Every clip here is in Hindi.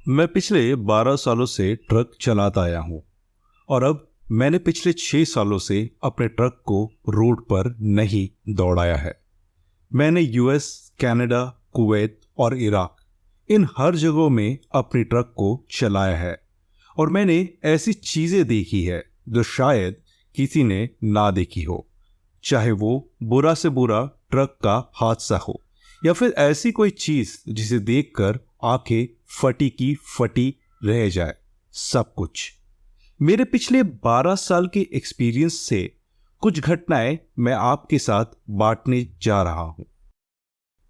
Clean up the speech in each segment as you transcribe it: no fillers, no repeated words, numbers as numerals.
मैं पिछले 12 सालों से ट्रक चलाता आया हूँ और अब मैंने पिछले 6 सालों से अपने ट्रक को रोड पर नहीं दौड़ाया है। मैंने यूएस, कनाडा, कुवैत और इराक इन हर जगहों में अपनी ट्रक को चलाया है और मैंने ऐसी चीजें देखी है जो शायद किसी ने ना देखी हो, चाहे वो बुरा से बुरा ट्रक का हादसा हो या फिर ऐसी कोई चीज जिसे देखकर आंखें फटी की फटी रह जाए। सब कुछ मेरे पिछले 12 साल के एक्सपीरियंस से कुछ घटनाएं मैं आपके साथ बांटने जा रहा हूं।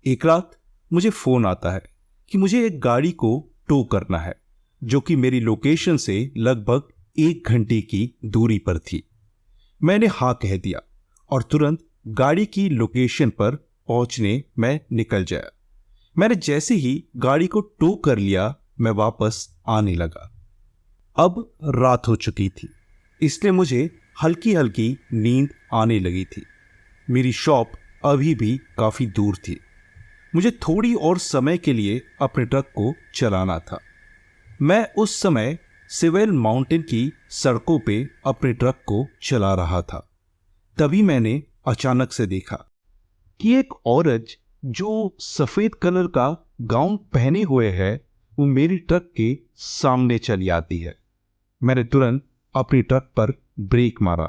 एक रात मुझे फोन आता है कि मुझे एक गाड़ी को टो करना है जो कि मेरी लोकेशन से लगभग 1 घंटे की दूरी पर थी। मैंने हाँ कह दिया और तुरंत गाड़ी की लोकेशन पर पहुंचने मैं निकल जाया। मैंने जैसे ही गाड़ी को टो कर लिया मैं वापस आने लगा। अब रात हो चुकी थी, इसलिए मुझे हल्की हल्की नींद आने लगी थी। मेरी शॉप अभी भी काफी दूर थी। मुझे थोड़ी और समय के लिए अपने ट्रक को चलाना था। मैं उस समय सिवेल माउंटेन की सड़कों पे अपने ट्रक को चला रहा था। तभी मैंने अचानक से देखा कि एक औरत जो सफेद कलर का गाउन पहने हुए है वो मेरी ट्रक के सामने चली आती है। मैंने तुरंत अपनी ट्रक पर ब्रेक मारा।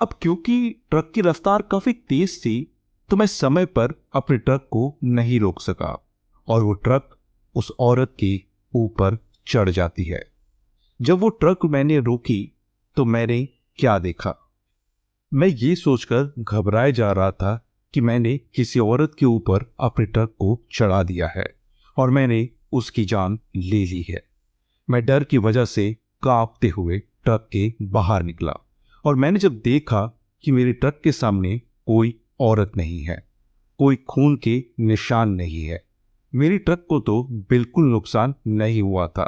अब क्योंकि ट्रक की रफ्तार काफी तेज थी तो मैं समय पर अपने ट्रक को नहीं रोक सका और वो ट्रक उस औरत के ऊपर चढ़ जाती है। जब वो ट्रक मैंने रोकी तो मैंने क्या देखा। मैं ये सोचकर घबराए जा रहा था कि मैंने किसी औरत के ऊपर अपने ट्रक को चढ़ा दिया है और मैंने उसकी जान ले ली है। मैं डर की वजह से कांपते हुए ट्रक के बाहर निकला और मैंने जब देखा कि मेरे ट्रक के सामने कोई औरत नहीं है, कोई खून के निशान नहीं है, मेरी ट्रक को तो बिल्कुल नुकसान नहीं हुआ था,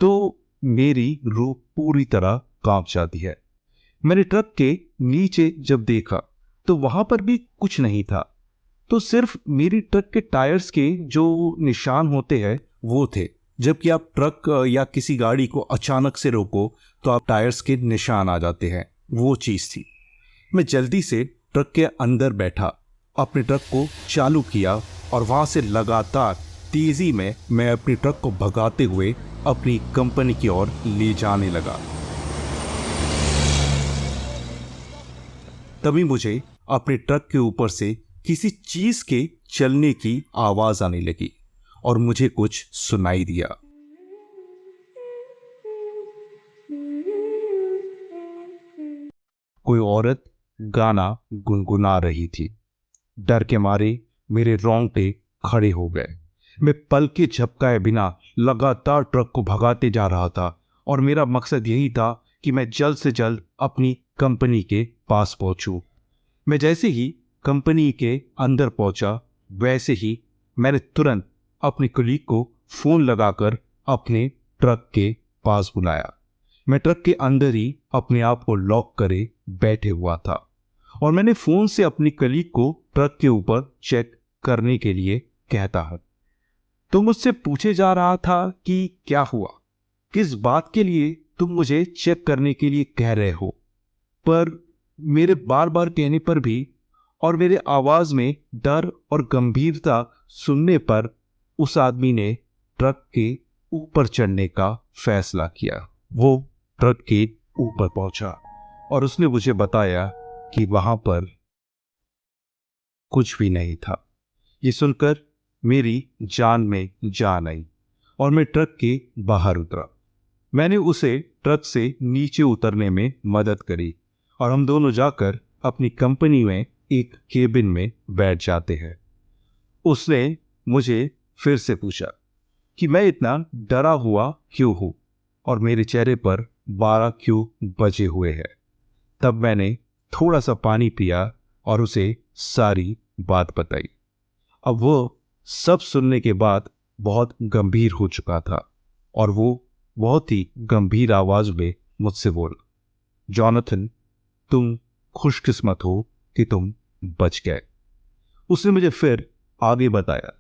तो मेरी रूह पूरी तरह कांप जाती है। मैंने ट्रक के नीचे जब देखा तो वहां पर भी कुछ नहीं था, तो सिर्फ मेरी ट्रक के टायर्स के जो निशान होते हैं वो थे। जबकि आप ट्रक या किसी गाड़ी को अचानक से रोको तो आप टायर्स के निशान आ जाते हैं, वो चीज थी। मैं जल्दी से ट्रक के अंदर बैठा, अपने ट्रक को चालू किया और वहां से लगातार तेजी में मैं अपनी ट्रक को भगाते हुए अपनी कंपनी की ओर ले जाने लगा। तभी मुझे अपने ट्रक के ऊपर से किसी चीज के चलने की आवाज आने लगी और मुझे कुछ सुनाई दिया। कोई औरत गाना गुनगुना रही थी। डर के मारे मेरे रोंगटे खड़े हो गए। मैं पल के झपकाए बिना लगातार ट्रक को भगाते जा रहा था और मेरा मकसद यही था कि मैं जल्द से जल्द अपनी कंपनी के पास पहुंचूं। मैं जैसे ही कंपनी के अंदर पहुंचा वैसे ही मैंने तुरंत अपने कलीग को फोन लगाकर अपने ट्रक के पास बुलाया। मैं ट्रक के अंदर ही अपने आप को लॉक करे बैठे हुआ था और मैंने फोन से अपनी कलीग को ट्रक के ऊपर चेक करने के लिए कहता है। तो मुझसे पूछे जा रहा था कि क्या हुआ, किस बात के लिए तुम मुझे चेक करने के लिए कह रहे हो। पर मेरे बार बार कहने पर भी और मेरे आवाज में डर और गंभीरता सुनने पर उस आदमी ने ट्रक के ऊपर चढ़ने का फैसला किया। वो ट्रक के ऊपर पहुंचा और उसने मुझे बताया कि वहां पर कुछ भी नहीं था। ये सुनकर मेरी जान में जान आई और मैं ट्रक के बाहर उतरा। मैंने उसे ट्रक से नीचे उतरने में मदद करी और हम दोनों जाकर अपनी कंपनी में एक केबिन में बैठ जाते हैं। उसने मुझे फिर से पूछा कि मैं इतना डरा हुआ क्यों हूं और मेरे चेहरे पर 12 क्यों बजे हुए हैं। तब मैंने थोड़ा सा पानी पिया और उसे सारी बात बताई। अब वो सब सुनने के बाद बहुत गंभीर हो चुका था और वो बहुत ही गंभीर आवाज में मुझसे बोला, जॉनथन, तुम खुशकिस्मत हो कि तुम बच गए। उसने मुझे फिर आगे बताया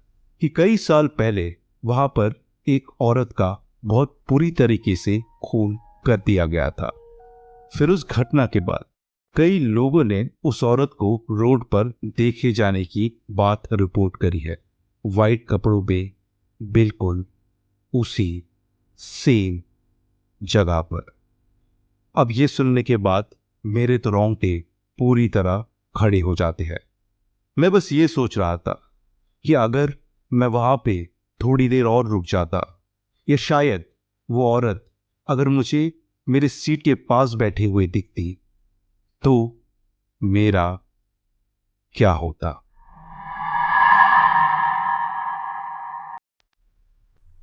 कि कई साल पहले वहां पर एक औरत का बहुत बुरी तरीके से खून कर दिया गया था। फिर उस घटना के बाद कई लोगों ने उस औरत को रोड पर देखे जाने की बात रिपोर्ट करी है, वाइट कपड़ों में, बिल्कुल उसी सेम जगह पर। अब ये सुनने के बाद मेरे तो रोंगटे पूरी तरह खड़े हो जाते हैं। मैं बस ये सोच रहा था कि अगर मैं वहां पे थोड़ी देर और रुक जाता, या शायद वो औरत अगर मुझे मेरे सीट के पास बैठे हुए दिखती, तो मेरा क्या होता।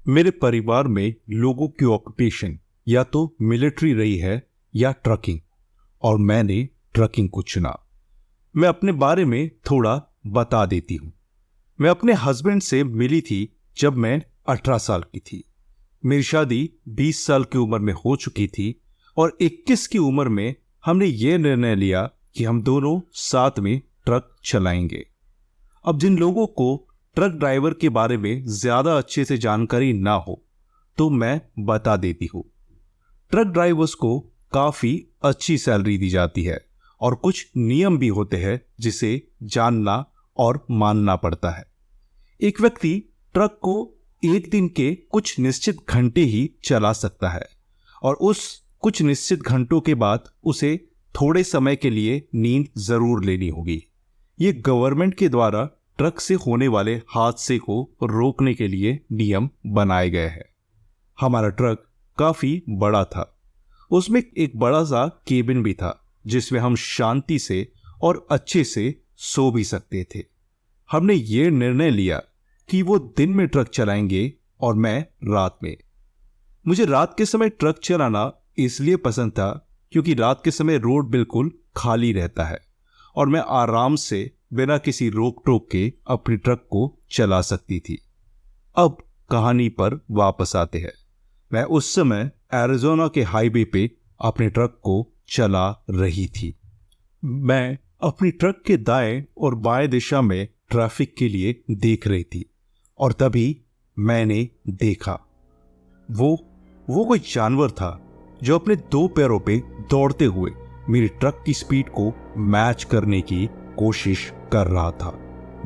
मेरे परिवार में लोगों की ऑक्यूपेशन या तो मिलिट्री रही है या ट्रकिंग, और मैंने ट्रकिंग को चुना। मैं अपने बारे में थोड़ा बता देती हूँ। मैं अपने हस्बैंड से मिली थी जब मैं 18 साल की थी। मेरी शादी 20 साल की उम्र में हो चुकी थी और 21 की उम्र में हमने ये निर्णय लिया कि हम दोनों साथ में ट्रक चलाएंगे। अब जिन लोगों को ट्रक ड्राइवर के बारे में ज्यादा अच्छे से जानकारी ना हो, तो मैं बता देती हूँ। ट्रक ड्राइवर्स को काफी अच्छी सैलरी दी जाती है और कुछ नियम भी होते हैं जिसे जानना और मानना पड़ता है। एक व्यक्ति ट्रक को एक दिन के कुछ निश्चित घंटे ही चला सकता है और उस कुछ निश्चित घंटों के बाद उसे थोड़े समय के लिए नींद जरूर लेनी होगी। ये गवर्नमेंट के द्वारा ट्रक से होने वाले हादसे को रोकने के लिए नियम बनाए गए हैं। हमारा ट्रक काफी बड़ा था। उसमें एक बड़ा सा केबिन भी था जिसमें हम शांति से और अच्छे से सो भी सकते थे। हमने ये निर्णय लिया कि वो दिन में ट्रक चलाएंगे और मैं रात में। मुझे रात के समय ट्रक चलाना इसलिए पसंद था क्योंकि रात के समय रोड बिल्कुल खाली रहता है और मैं आराम से बिना किसी रोक टोक के अपनी ट्रक को चला सकती थी। अब कहानी पर वापस आते हैं। मैं उस समय एरिज़ोना के हाईवे पे अपने ट्रक को चला रही थी। मैं अपनी ट्रक के दाएं और बाएं दिशा में ट्रैफिक के लिए देख रही थी और तभी मैंने देखा वो कोई जानवर था जो अपने 2 पैरों पे दौड़ते हुए मेरी ट्रक की स्पीड को मैच करने की कोशिश कर रहा था।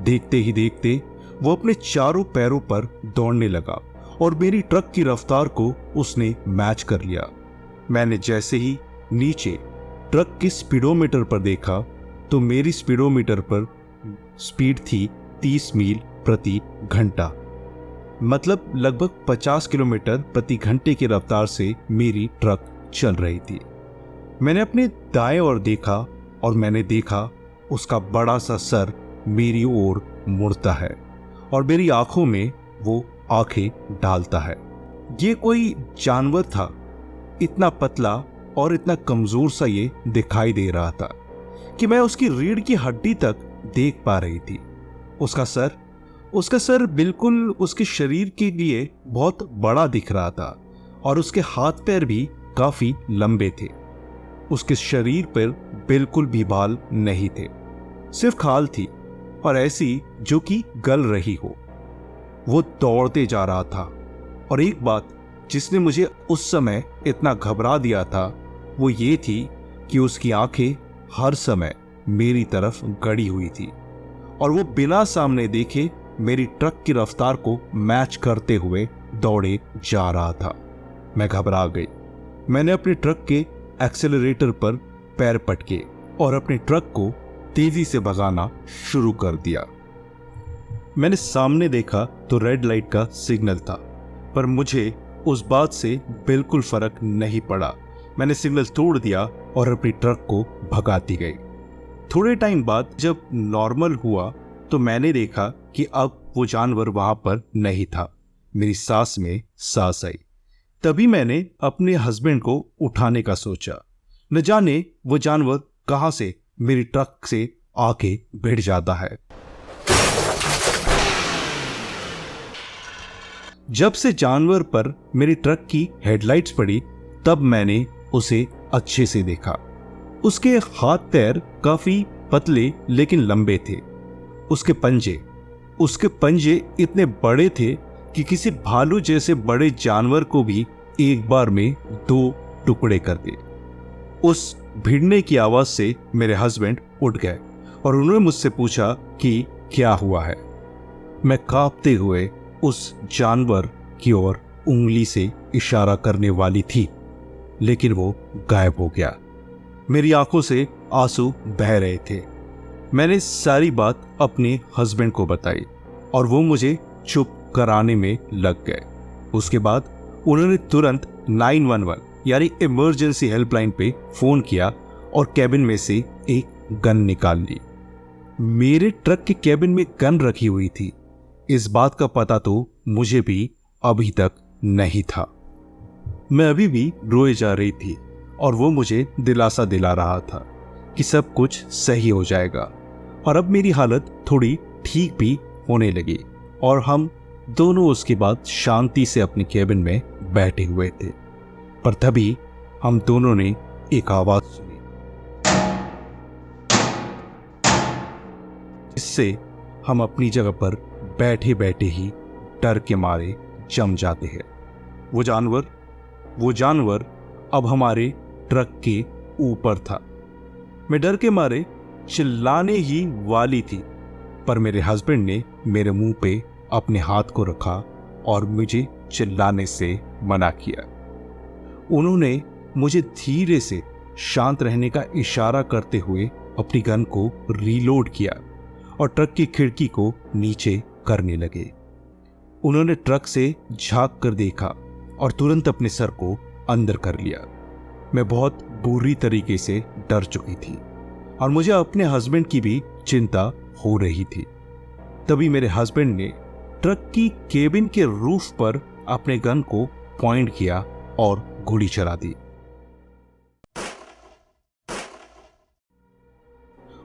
देखते ही देखते वो अपने चारों पैरों पर दौड़ने लगा और मेरी ट्रक की रफ्तार को उसने मैच कर लिया। मैंने जैसे ही नीचे ट्रक के स्पीडोमीटर पर देखा तो मेरी स्पीडोमीटर पर स्पीड थी 30 मील प्रति घंटा, मतलब लगभग 50 किलोमीटर प्रति घंटे की रफ्तार से मेरी ट्रक चल रही थी। मैंने अपने दाएं ओर देखा और मैंने देखा उसका बड़ा सा सर मेरी ओर मुड़ता है और मेरी आंखों में वो आंखें डालता है। ये कोई जानवर था, इतना पतला और इतना कमजोर सा ये दिखाई दे रहा था कि मैं उसकी रीढ़ की हड्डी तक देख पा रही थी। उसका सर बिल्कुल उसके शरीर के लिए बहुत बड़ा दिख रहा था और उसके हाथ पैर भी काफी लंबे थे। उसके शरीर पर बिल्कुल भी बाल नहीं थे, सिर्फ खाल थी और ऐसी जो कि गल रही हो। वो दौड़ते जा रहा था और एक बात जिसने मुझे उस समय इतना घबरा दिया था वो ये थी कि उसकी आंखें हर समय मेरी तरफ गड़ी हुई थी और वो बिना सामने देखे मेरी ट्रक की रफ्तार को मैच करते हुए दौड़े जा रहा था। मैं घबरा गई। मैंने अपने ट्रक के एक्सेलरेटर पर पैर पटके और अपने ट्रक को तेजी से भगाना शुरू कर दिया। मैंने सामने देखा तो रेड लाइट का सिग्नल था, पर मुझे उस बात से बिल्कुल फर्क नहीं पड़ा। मैंने सिग्नल तोड़ दिया और अपनी ट्रक को भगाती गई। थोड़े टाइम बाद जब नॉर्मल हुआ तो मैंने देखा कि अब वो जानवर वहां पर नहीं था। मेरी सांस में सांस आई। तभी मैंने अपने हस्बैंड को उठाने का सोचा। न जाने वो जानवर कहां से मेरी ट्रक से आके भिड़ जाता है। जब से जानवर पर मेरी ट्रक की हेडलाइट्स पड़ी तब मैंने उसे अच्छे से देखा। उसके हाथ पैर काफी पतले लेकिन लंबे थे। उसके पंजे इतने बड़े थे कि किसी भालू जैसे बड़े जानवर को भी एक बार में दो टुकड़े कर दे। उस भिड़ने की आवाज से मेरे हस्बैंड उठ गए और उन्होंने मुझसे पूछा कि क्या हुआ है। मैं कांपते हुए उस जानवर की ओर उंगली से इशारा करने वाली थी, लेकिन वो गायब हो गया। मेरी आंखों से आंसू बह रहे थे। मैंने सारी बात अपने हस्बैंड को बताई और वो मुझे चुप कराने में लग गए। उसके बाद उन्होंने तुरंत 911 यानी इमरजेंसी हेल्पलाइन पे फोन किया और कैबिन में से एक गन निकाल ली। मेरे ट्रक के कैबिन में गन रखी हुई थी, इस बात का पता तो मुझे भी अभी तक नहीं था। मैं अभी भी रोए जा रही थी और वो मुझे दिलासा दिला रहा था कि सब कुछ सही हो जाएगा। और अब मेरी हालत थोड़ी ठीक भी होने लगी और हम दोनों उसके बाद शांति से अपने कैबिन में बैठे हुए थे। पर तभी हम दोनों ने एक आवाज सुनी, इससे हम अपनी जगह पर बैठे बैठे ही डर के मारे जम जाते हैं। वो जानवर अब हमारे ट्रक के ऊपर था। मैं डर के मारे चिल्लाने ही वाली थी, पर मेरे हस्बैंड ने मेरे मुंह पे अपने हाथ को रखा और मुझे चिल्लाने से मना किया। उन्होंने मुझे धीरे से शांत रहने का इशारा करते हुए अपनी गन को रीलोड किया और ट्रक की खिड़की को नीचे करने लगे। उन्होंने ट्रक से झांक कर देखा और तुरंत अपने सर को अंदर कर लिया। मैं बहुत बुरी तरीके से डर चुकी थी और मुझे अपने हस्बैंड की भी चिंता हो रही थी। तभी मेरे हस्बैंड ने ट्रक की केबिन के रूफ पर अपने गन को पॉइंट किया और गोली चला दी।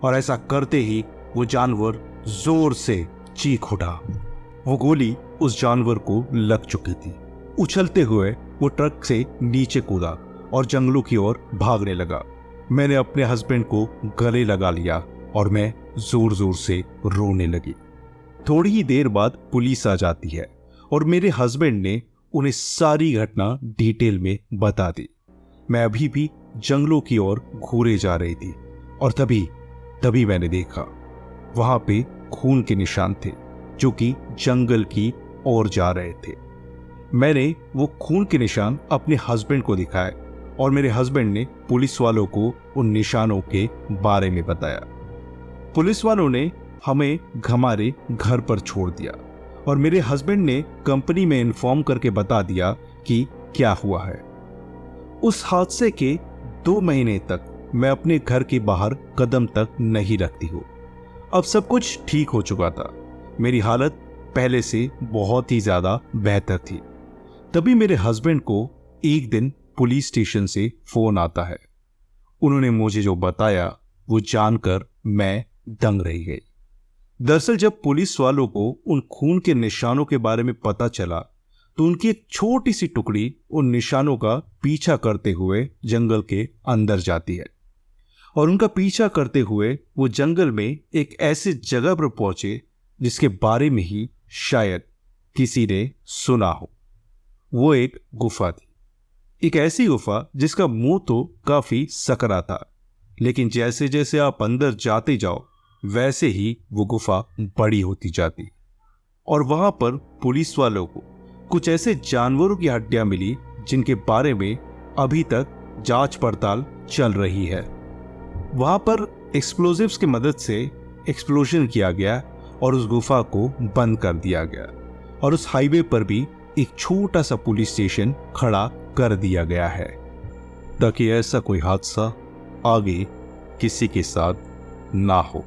और ऐसा करते ही वो जानवर जोर से चीख उठा। वो गोली उस जानवर को लग चुकी थी। उछलते हुए वो ट्रक से नीचे कूदा और जंगलों की ओर भागने लगा। मैंने अपने हस्बैंड को गले लगा लिया और मैं जोर जोर से रोने लगी। थोड़ी ही देर बाद पुलिस आ जाती है और मेरे हस्बैंड ने उन्हें सारी घटना डिटेल में बता दी। मैं अभी भी जंगलों की ओर घूरे जा रही थी और तभी मैंने देखा वहां पे खून के निशान थे जो कि जंगल की ओर जा रहे थे। मैंने वो खून के निशान अपने हस्बैंड को दिखाए और मेरे हस्बैंड ने पुलिस वालों को उन निशानों के बारे में बताया। पुलिस वालों ने हमें हमारे घर पर छोड़ दिया और मेरे हस्बैंड ने कंपनी में इन्फॉर्म करके बता दिया कि क्या हुआ है। उस हादसे के 2 महीने तक मैं अपने घर के बाहर कदम तक नहीं रखती हूँ। अब सब कुछ ठीक हो चुका था। मेरी हालत पहले से बहुत ही ज्यादा बेहतर थी। तभी मेरे हस्बैंड को एक दिन पुलिस स्टेशन से फोन आता है। उन्होंने मुझे जो बताया वो जानकर मैं दंग रह गई। दरअसल जब पुलिस वालों को उन खून के निशानों के बारे में पता चला तो उनकी एक छोटी सी टुकड़ी उन निशानों का पीछा करते हुए जंगल के अंदर जाती है और उनका पीछा करते हुए वो जंगल में एक ऐसी जगह पर पहुंचे जिसके बारे में ही शायद किसी ने सुना हो। वो एक गुफा थी, एक ऐसी गुफा जिसका मुंह तो काफी सकरा था, लेकिन जैसे जैसे आप अंदर जाते जाओ वैसे ही वो गुफा बड़ी होती जाती और वहां पर पुलिस वालों को कुछ ऐसे जानवरों की हड्डियां मिली जिनके बारे में अभी तक जांच पड़ताल चल रही है। वहां पर एक्सप्लोजिव्स की मदद से एक्सप्लोजन किया गया और उस गुफा को बंद कर दिया गया और उस हाईवे पर भी एक छोटा सा पुलिस स्टेशन खड़ा कर दिया गया है ताकि ऐसा कोई हादसा आगे किसी के साथ ना हो।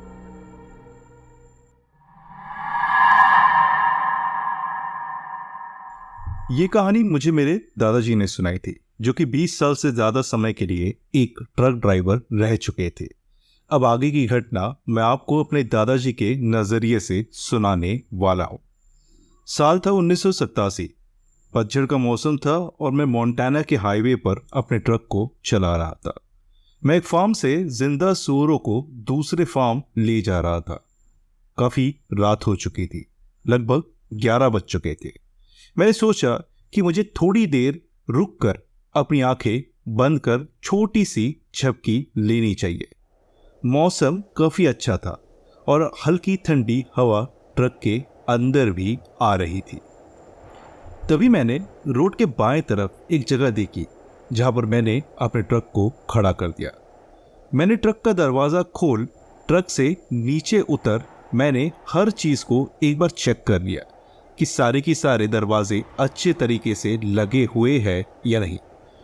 ये कहानी मुझे मेरे दादाजी ने सुनाई थी, जो कि 20 साल से ज्यादा समय के लिए एक ट्रक ड्राइवर रह चुके थे। अब आगे की घटना मैं आपको अपने दादाजी के नजरिए से सुनाने वाला हूं। साल था 1987। पतझड़ का मौसम था और मैं मोंटाना के हाईवे पर अपने ट्रक को चला रहा था। मैं एक फार्म से जिंदा सूअरों को दूसरे फार्म ले जा रहा था। काफी रात हो चुकी थी, लगभग 11 बज चुके थे। मैंने सोचा कि मुझे थोड़ी देर रुककर अपनी आंखें बंद कर छोटी सी झपकी लेनी चाहिए। मौसम काफी अच्छा था और हल्की ठंडी हवा ट्रक के अंदर भी आ रही थी। तभी मैंने रोड के बाएं तरफ एक जगह देखी जहां पर मैंने अपने ट्रक को खड़ा कर दिया। मैंने ट्रक का दरवाजा खोल ट्रक से नीचे उतर मैंने हर चीज को एक बार चेक कर लिया कि सारे के सारे दरवाजे अच्छे तरीके से लगे हुए हैं या नहीं,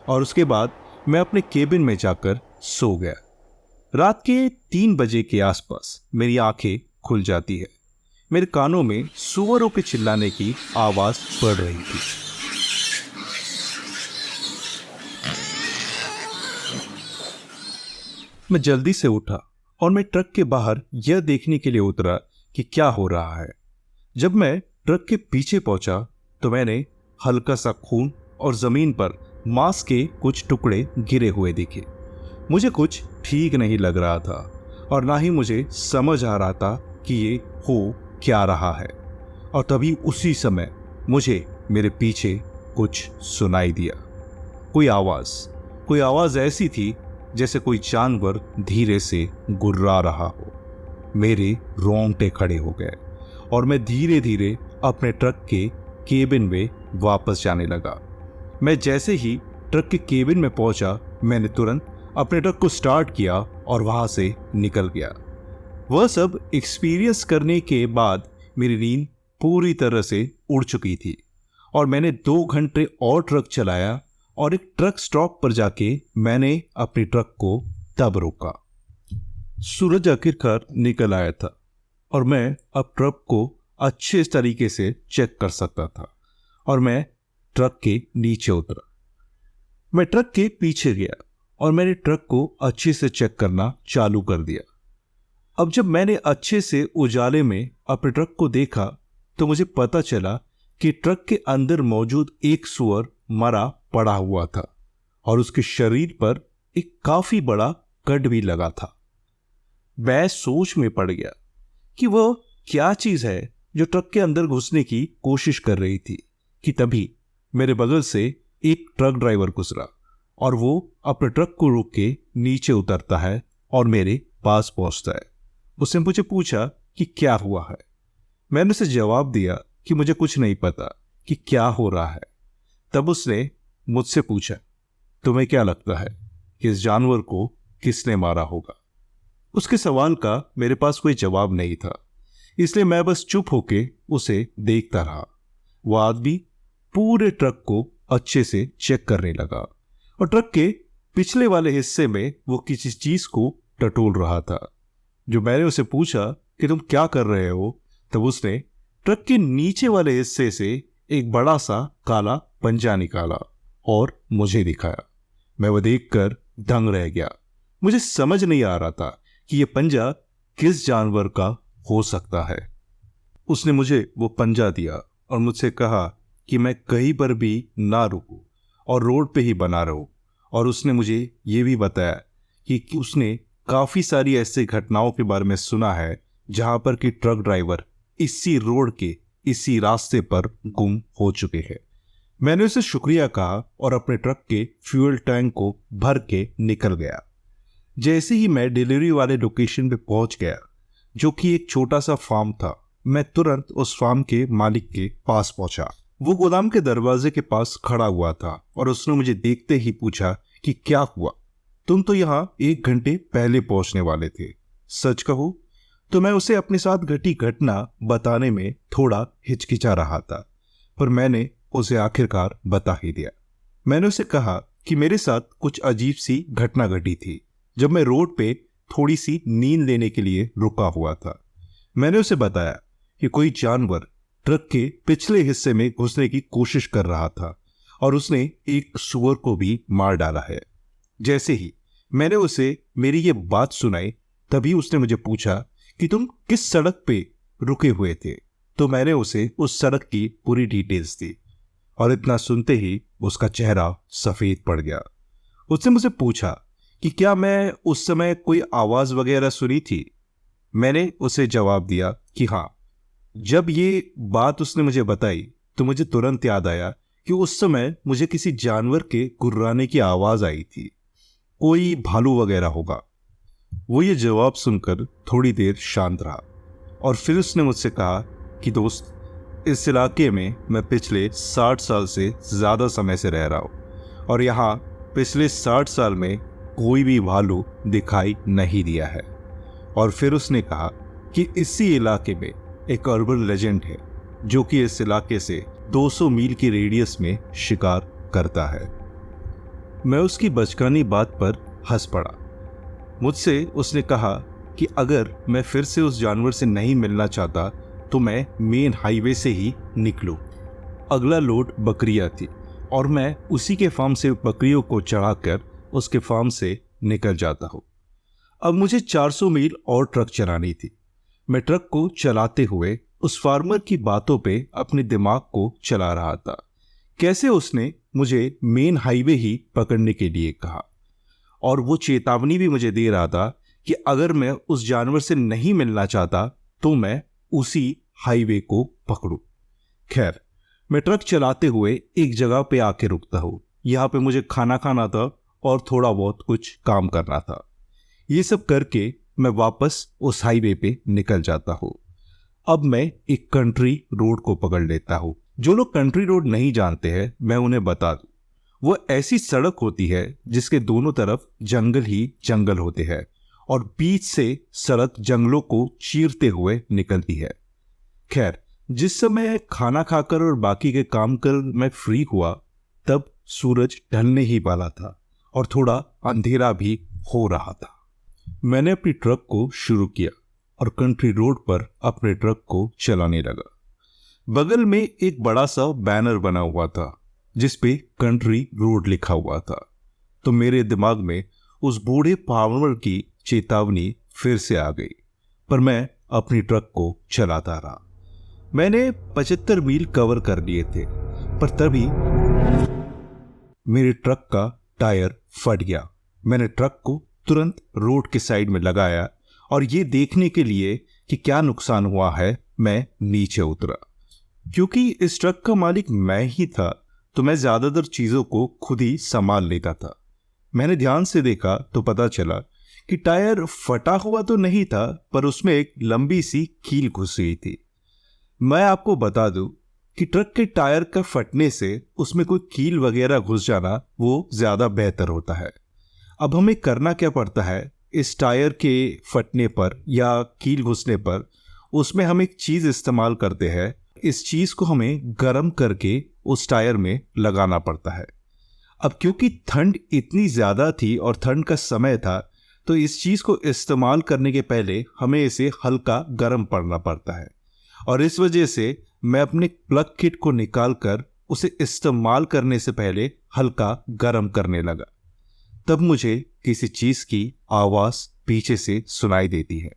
और उसके बाद मैं अपने केबिन में जाकर सो गया। रात के 3 बजे के आसपास मेरी आंखें खुल जाती है। मेरे कानों में सूअरों के चिल्लाने की आवाज पड़ रही थी। मैं जल्दी से उठा और मैं ट्रक के बाहर यह देखने के लिए उतरा कि क्या हो रहा है। जब मैं ट्रक के पीछे पहुंचा तो मैंने हल्का सा खून और जमीन पर मांस के कुछ टुकड़े गिरे हुए देखे। मुझे कुछ ठीक नहीं लग रहा था और ना ही मुझे समझ आ रहा था कि ये हो क्या रहा है। और तभी उसी समय मुझे मेरे पीछे कुछ सुनाई दिया। कोई आवाज ऐसी थी जैसे कोई जानवर धीरे से गुर्रा रहा हो। मेरे रोंगटे खड़े हो गए और मैं धीरे धीरे अपने ट्रक के केबिन में वापस जाने लगा। मैं जैसे ही ट्रक के केबिन में पहुंचा मैंने तुरंत अपने ट्रक को स्टार्ट किया और वहां से निकल गया। वह सब एक्सपीरियंस करने के बाद मेरी नींद पूरी तरह से उड़ चुकी थी और मैंने 2 घंटे और ट्रक चलाया और एक ट्रक स्टॉप पर जाके मैंने अपनी ट्रक को तब रोका। सूरज आखिरकार निकल आया था और मैं अब ट्रक को अच्छे तरीके से चेक कर सकता था और मैं ट्रक के नीचे उतरा। मैं ट्रक के पीछे गया और मैंने ट्रक को अच्छे से चेक करना चालू कर दिया। अब जब मैंने अच्छे से उजाले में अपने ट्रक को देखा तो मुझे पता चला कि ट्रक के अंदर मौजूद एक सूअर मरा पड़ा हुआ था और उसके शरीर पर एक काफी बड़ा कट भी लगा था। मैं सोच में पड़ गया कि वह क्या चीज है जो ट्रक के अंदर घुसने की कोशिश कर रही थी कि तभी मेरे बगल से एक ट्रक ड्राइवर गुजरा और वो अपने ट्रक को रोक के नीचे उतरता है और मेरे पास पहुंचता है। उसने मुझे पूछा कि क्या हुआ है। मैंने उसे जवाब दिया कि मुझे कुछ नहीं पता कि क्या हो रहा है। तब उसने मुझसे पूछा, तुम्हें क्या लगता है कि इस जानवर को किसने मारा होगा? उसके सवाल का मेरे पास कोई जवाब नहीं था, इसलिए मैं बस चुप होके उसे देखता रहा। वह आदमी पूरे ट्रक को अच्छे से चेक करने लगा और ट्रक के पिछले वाले हिस्से में वो किसी चीज को टटोल रहा था। जो मैंने उसे पूछा कि तुम क्या कर रहे हो, तब उसने ट्रक के नीचे वाले हिस्से से एक बड़ा सा काला पंजा निकाला और मुझे दिखाया। मैं वह देखकर दंग रह गया। मुझे समझ नहीं आ रहा था कि यह पंजा किस जानवर का हो सकता है। उसने मुझे वो पंजा दिया और मुझसे कहा कि मैं कहीं पर भी ना रुकूं और रोड पे ही बना रहूं। और उसने मुझे ये भी बताया कि उसने काफी सारी ऐसे घटनाओं के बारे में सुना है जहां पर कि ट्रक ड्राइवर इसी रोड के इसी रास्ते पर गुम हो चुके हैं। मैंने उसे शुक्रिया कहा और अपने ट्रक के फ्यूल टैंक को भर के निकल गया। जैसे ही मैं डिलीवरी वाले लोकेशन पे पहुंच गया, जो कि एक छोटा सा फार्म था, मैं तुरंत उस फार्म के मालिक के पास पहुंचा। वो गोदाम के दरवाजे के पास खड़ा हुआ था और उसने मुझे देखते ही पूछा कि क्या हुआ, तुम तो यहाँ 1 घंटे पहले पहुंचने वाले थे। सच कहूं तो मैं उसे अपने साथ घटी घटना बताने में थोड़ा हिचकिचा रहा था, पर मैंने उसे आखिरकार बता ही दिया। मैंने उसे कहा कि मेरे साथ कुछ अजीब सी घटना घटी थी जब मैं रोड पे थोड़ी सी नींद लेने के लिए रुका हुआ था। मैंने उसे बताया कि कोई जानवर ट्रक के पिछले हिस्से में घुसने की कोशिश कर रहा था और उसने एक सूअर को भी मार डाला है। जैसे ही मैंने उसे मेरी ये बात सुनाई, तभी उसने मुझे पूछा कि तुम किस सड़क पे रुके हुए थे। तो मैंने उसे उस सड़क की पूरी डिटेल्स दी और इतना सुनते ही उसका चेहरा सफेद पड़ गया। उसने मुझसे पूछा कि क्या मैं उस समय कोई आवाज वगैरह सुनी थी। मैंने उसे जवाब दिया कि हाँ। जब ये बात उसने मुझे बताई तो मुझे तुरंत याद आया कि उस समय मुझे किसी जानवर के गुर्राने की आवाज आई थी। कोई भालू वगैरह होगा। वो ये जवाब सुनकर थोड़ी देर शांत रहा और फिर उसने मुझसे कहा कि दोस्त, इस इलाके में मैं पिछले 60 साल से ज़्यादा समय से रह रहा हूँ और यहाँ पिछले 60 साल में कोई भी भालू दिखाई नहीं दिया है। और फिर उसने कहा कि इसी इलाके में एक अर्बन लेजेंड है जो कि इस इलाके से 200 मील की रेडियस में शिकार करता है। मैं उसकी बचकानी बात पर हंस पड़ा। मुझसे उसने कहा कि अगर मैं फिर से उस जानवर से नहीं मिलना चाहता तो मैं मेन हाईवे से ही निकलूं। अगला लोड बकरियां थी और मैं उसी के फार्म से बकरियों को चढ़ाकर उसके फार्म से निकल जाता हूं। अब मुझे 400 मील और ट्रक चलानी थी। मैं ट्रक को चलाते हुए उस फार्मर की बातों पे अपने दिमाग को चला रहा था। कैसे उसने मुझे मेन हाईवे ही पकड़ने के लिए कहा और वो चेतावनी भी मुझे दे रहा था कि अगर मैं उस जानवर से नहीं मिलना चाहता तो मैं उसी हाईवे को पकड़ूं। खैर, मैं ट्रक चलाते हुए एक जगह पे आके रुकता हूं। यहाँ पे मुझे खाना खाना था और थोड़ा बहुत कुछ काम करना था। ये सब करके मैं वापस उस हाईवे पे निकल जाता हूँ। अब मैं एक कंट्री रोड को पकड़ लेता हूँ। जो लोग कंट्री रोड नहीं जानते हैं मैं उन्हें बता दूं, वो ऐसी सड़क होती है जिसके दोनों तरफ जंगल ही जंगल होते हैं और बीच से सड़क जंगलों को चीरते हुए निकलती है। खैर, जिस समय खाना खाकर और बाकी के काम कर मैं फ्री हुआ तब सूरज ढलने ही वाला था और थोड़ा अंधेरा भी हो रहा था। मैंने अपनी ट्रक को शुरू किया और कंट्री रोड पर अपने ट्रक को चलाने लगा। बगल में एक बड़ा सा बैनर बना हुआ था जिस पे कंट्री रोड लिखा हुआ था। तो मेरे दिमाग में उस बूढ़े फार्मर की चेतावनी फिर से आ गई, पर मैं अपनी ट्रक को चलाता रहा। मैंने 75 मील कवर कर लिए थे, पर तभी मेरे ट्रक का टायर फट गया। मैंने ट्रक को तुरंत रोड के साइड में लगाया और ये देखने के लिए कि क्या नुकसान हुआ है मैं नीचे उतरा। क्योंकि इस ट्रक का मालिक मैं ही था तो मैं ज्यादातर चीजों को खुद ही संभाल लेता था। मैंने ध्यान से देखा तो पता चला कि टायर फटा हुआ तो नहीं था, पर उसमें एक लंबी सी कील घुस गई थी। मैं आपको बता दूं कि ट्रक के टायर का फटने से उसमें कोई कील वगैरह घुस जाना वो ज्यादा बेहतर होता है। अब हमें करना क्या पड़ता है, इस टायर के फटने पर या कील घुसने पर उसमें हम एक चीज इस्तेमाल करते हैं। इस चीज को हमें गर्म करके उस टायर में लगाना पड़ता है। अब क्योंकि ठंड इतनी ज्यादा थी और ठंड का समय था तो इस चीज को इस्तेमाल करने के पहले हमें इसे हल्का गर्म करना पड़ता है और इस वजह से मैं अपने प्लग किट को निकालकर उसे इस्तेमाल करने से पहले हल्का गर्म करने लगा। तब मुझे किसी चीज की आवाज पीछे से सुनाई देती है।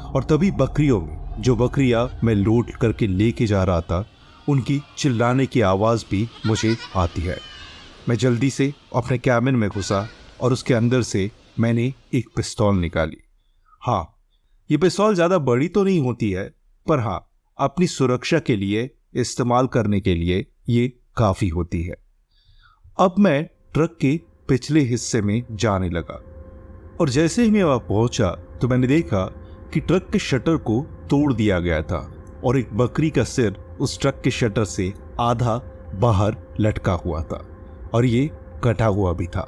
और तभी बकरियों में जो बकरियां मैं लोड करके लेके जा रहा था उनकी चिल्लाने की आवाज भी मुझे आती है। मैं जल्दी से अपने कैबिन में घुसा और उसके अंदर से मैंने एक पिस्तौल निकाली। हाँ, ये पिस्तौल ज़्यादा बड़ी तो नहीं होती है, पर हाँ, अपनी सुरक्षा के लिए इस्तेमाल करने के लिए ये काफ़ी होती है। अब मैं ट्रक के पिछले हिस्से में जाने लगा और जैसे ही मैं वहाँ पहुँचा तो मैंने देखा कि ट्रक के शटर को तोड़ दिया गया था और एक बकरी का सिर उस ट्रक के शटर से आधा बाहर लटका हुआ था और ये कटा हुआ भी था।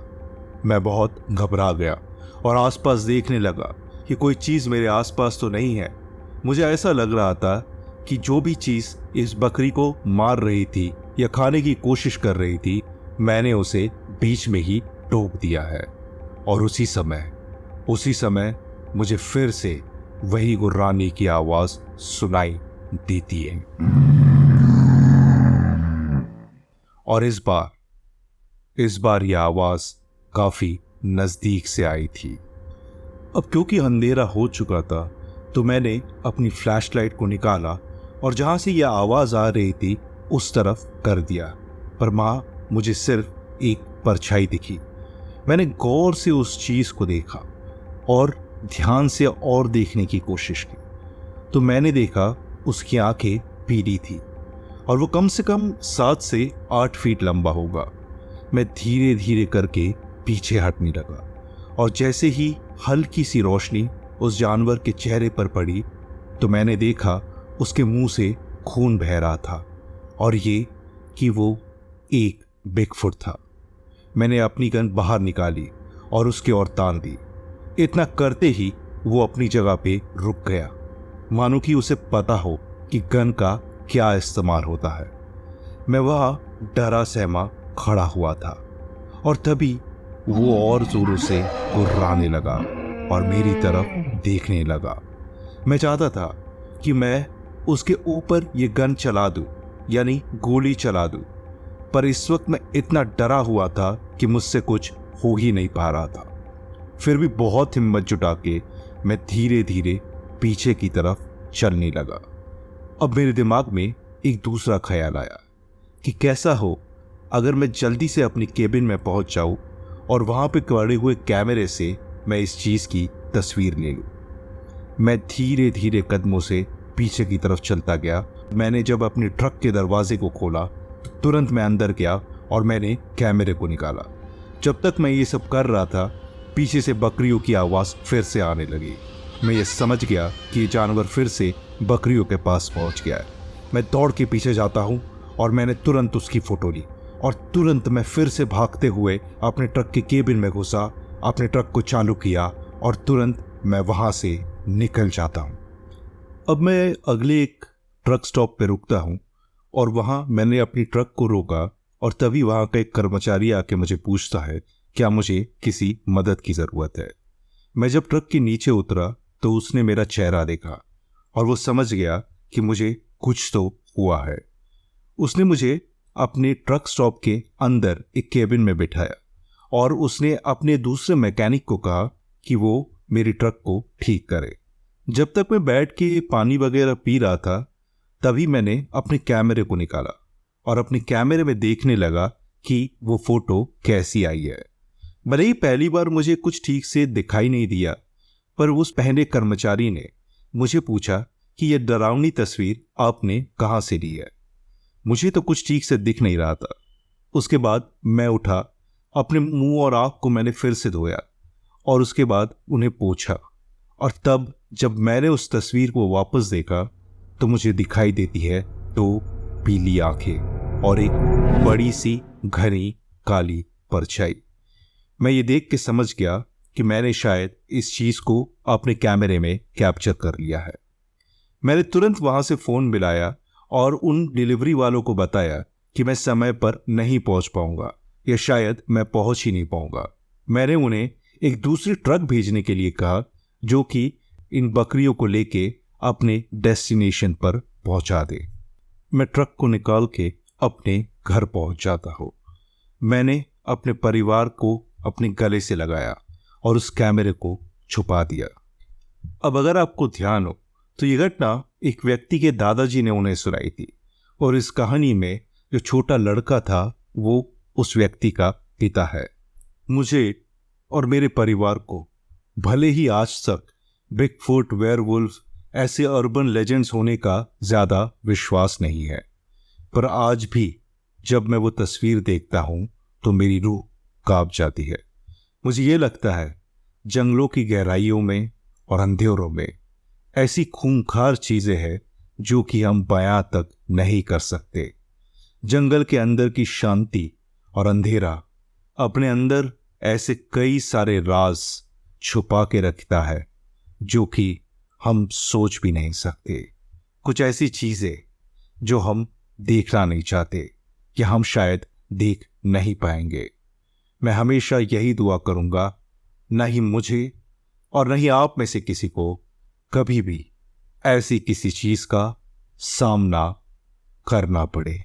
मैं बहुत घबरा गया और आसपास देखने लगा कि कोई चीज़ मेरे आसपास तो नहीं है। मुझे ऐसा लग रहा था कि जो भी चीज़ इस बकरी को मार रही थी या खाने की कोशिश कर रही थी मैंने उसे बीच में ही टोक दिया है। और उसी समय मुझे फिर से वही गुर्राने की आवाज सुनाई देती है और इस बार यह आवाज काफी नजदीक से आई थी। अब क्योंकि अंधेरा हो चुका था तो मैंने अपनी फ्लैशलाइट को निकाला और जहां से यह आवाज आ रही थी उस तरफ कर दिया, पर मुझे सिर्फ एक परछाई दिखी। मैंने गौर से उस चीज को देखा और ध्यान से और देखने की कोशिश की तो मैंने देखा उसकी आंखें पीली थी और वो कम से कम 7 से 8 फीट लंबा होगा। मैं धीरे धीरे करके पीछे हटने लगा और जैसे ही हल्की सी रोशनी उस जानवर के चेहरे पर पड़ी तो मैंने देखा उसके मुंह से खून बह रहा था और ये कि वो एक बिगफुट था। मैंने अपनी गन बाहर निकाली और उसकी ओर तान दी। इतना करते ही वो अपनी जगह पे रुक गया, मानो कि उसे पता हो कि गन का क्या इस्तेमाल होता है। मैं वहां डरा सहमा खड़ा हुआ था और तभी वो और जोरों से गुर्राने लगा और मेरी तरफ देखने लगा। मैं चाहता था कि मैं उसके ऊपर ये गन चला दूं, यानी गोली चला दूं, पर इस वक्त मैं इतना डरा हुआ था कि मुझसे कुछ हो ही नहीं पा रहा था। फिर भी बहुत हिम्मत जुटा के मैं धीरे धीरे पीछे की तरफ चलने लगा। अब मेरे दिमाग में एक दूसरा ख्याल आया कि कैसा हो अगर मैं जल्दी से अपनी केबिन में पहुंच जाऊं और वहां पे पड़े हुए कैमरे से मैं इस चीज की तस्वीर ले लूं। मैं धीरे धीरे कदमों से पीछे की तरफ चलता गया। मैंने जब अपने ट्रक के दरवाजे को खोला तो तुरंत मैं अंदर गया और मैंने कैमरे को निकाला। जब तक मैं ये सब कर रहा था पीछे से बकरियों की आवाज़ फिर से आने लगी। मैं ये समझ गया कि ये जानवर फिर से बकरियों के पास पहुंच गया है। मैं दौड़ के पीछे जाता हूं और मैंने तुरंत उसकी फोटो ली और तुरंत मैं फिर से भागते हुए अपने ट्रक के केबिन में घुसा, अपने ट्रक को चालू किया और तुरंत मैं वहां से निकल जाता हूं। अब मैं अगले एक ट्रक स्टॉप पे रुकता हूं और वहां मैंने अपनी ट्रक को रोका और तभी वहां का एक कर्मचारी आके मुझे पूछता है क्या मुझे किसी मदद की ज़रूरत है। मैं जब ट्रक के नीचे उतरा तो उसने मेरा चेहरा देखा और वो समझ गया कि मुझे कुछ तो हुआ है। उसने मुझे अपने ट्रक स्टॉप के अंदर एक केबिन में बिठाया और उसने अपने दूसरे मैकेनिक को कहा कि वो मेरी ट्रक को ठीक करे। जब तक मैं बैठ के पानी वगैरह पी रहा था तभी मैंने अपने कैमरे को निकाला और अपने कैमरे में देखने लगा कि वो फोटो कैसी आई है। भले ही पहली बार मुझे कुछ ठीक से दिखाई नहीं दिया, पर उस पहले कर्मचारी ने मुझे पूछा कि यह डरावनी तस्वीर आपने कहाँ से ली है। मुझे तो कुछ ठीक से दिख नहीं रहा था। उसके बाद मैं उठा, अपने मुंह और आंख को मैंने फिर से धोया और उसके बाद उन्हें पोंछा और तब जब मैंने उस तस्वीर को वापस देखा तो मुझे दिखाई देती है 2 पीली आंखें और एक बड़ी सी घनी काली परछाई। मैं ये देख के समझ गया कि मैंने शायद इस चीज को अपने कैमरे में कैप्चर कर लिया है। मैंने तुरंत वहां से फोन मिलाया और उन डिलीवरी वालों को बताया कि मैं समय पर नहीं पहुंच पाऊंगा या शायद मैं पहुंच ही नहीं पाऊंगा। मैंने उन्हें एक दूसरी ट्रक भेजने के लिए कहा जो कि इन बकरियों को लेके अपने डेस्टिनेशन पर पहुंचा दे। मैं ट्रक को निकाल के अपने घर पहुंच जाता हूं। मैंने अपने परिवार को अपने गले से लगाया और उस कैमरे को छुपा दिया। अब अगर आपको ध्यान हो तो ये घटना एक व्यक्ति के दादाजी ने उन्हें सुनाई थी और इस कहानी में जो छोटा लड़का था वो उस व्यक्ति का पिता है। मुझे और मेरे परिवार को भले ही आज तक बिगफुट, वेयरवुल्फ ऐसे अर्बन लेजेंड्स होने का ज्यादा विश्वास नहीं है, पर आज भी जब मैं वो तस्वीर देखता हूं तो मेरी रूह कांप जाती है। मुझे ये लगता है जंगलों की गहराइयों में और अंधेरों में ऐसी खूंखार चीजें हैं जो कि हम बयां तक नहीं कर सकते। जंगल के अंदर की शांति और अंधेरा अपने अंदर ऐसे कई सारे राज छुपा के रखता है जो कि हम सोच भी नहीं सकते। कुछ ऐसी चीजें जो हम देखना नहीं चाहते कि हम शायद देख नहीं पाएंगे। मैं हमेशा यही दुआ करूंगा न ही मुझे और न ही आप में से किसी को कभी भी ऐसी किसी चीज का सामना करना पड़े।